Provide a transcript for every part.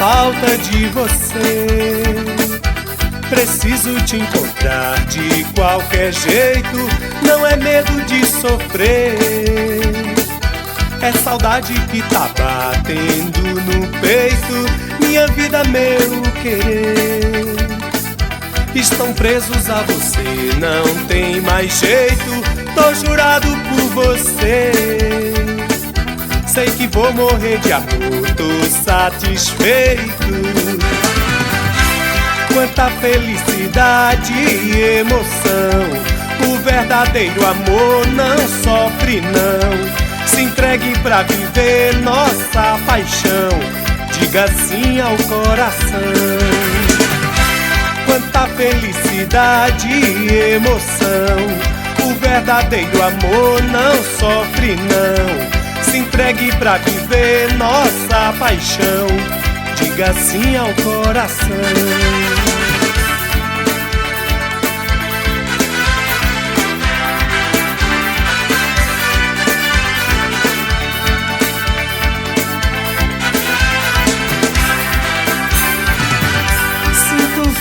falta de você. Preciso te encontrar de qualquer jeito, não é medo de sofrer. É saudade que tá batendo no peito, minha vida, meu querer. Estão presos a você, não tem mais jeito, tô jurado por você. Sei que vou morrer de amor, tô satisfeito. Quanta felicidade e emoção, o verdadeiro amor não sofre não. Se entregue pra viver nossa paixão, diga sim ao coração. Quanta felicidade e emoção, o verdadeiro amor não sofre não. Se entregue pra viver nossa paixão, diga sim ao coração.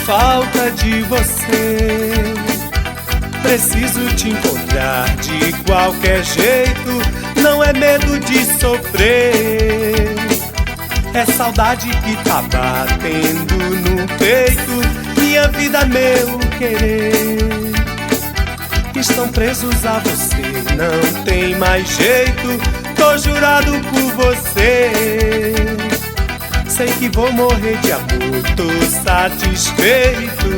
Falta de você, preciso te encontrar de qualquer jeito, não é medo de sofrer. É saudade que tá batendo no peito, minha vida, meu querer. Estão presos a você, não tem mais jeito, tô jurado por você. Sei que vou morrer de amor, tô satisfeito.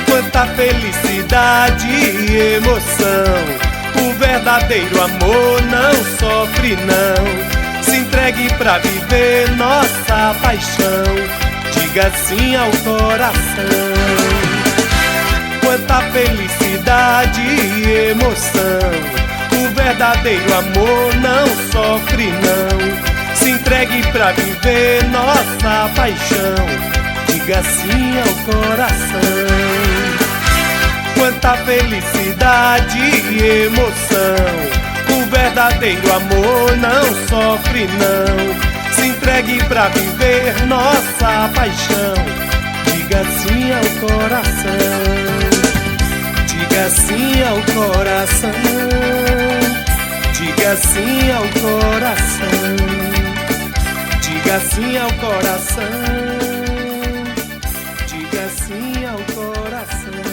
Quanta felicidade e emoção, o verdadeiro amor não sofre não. Se entregue pra viver nossa paixão, diga sim ao coração. Quanta felicidade e emoção, o verdadeiro amor não sofre não. Se entregue pra viver nossa paixão, diga sim ao coração. Quanta felicidade e emoção, o verdadeiro amor não sofre não. Se entregue pra viver nossa paixão, diga sim ao coração. Diga sim ao coração, diga sim ao coração. Diga sim ao coração, diga sim ao coração,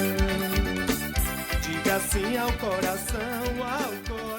diga sim ao coração, ao coração.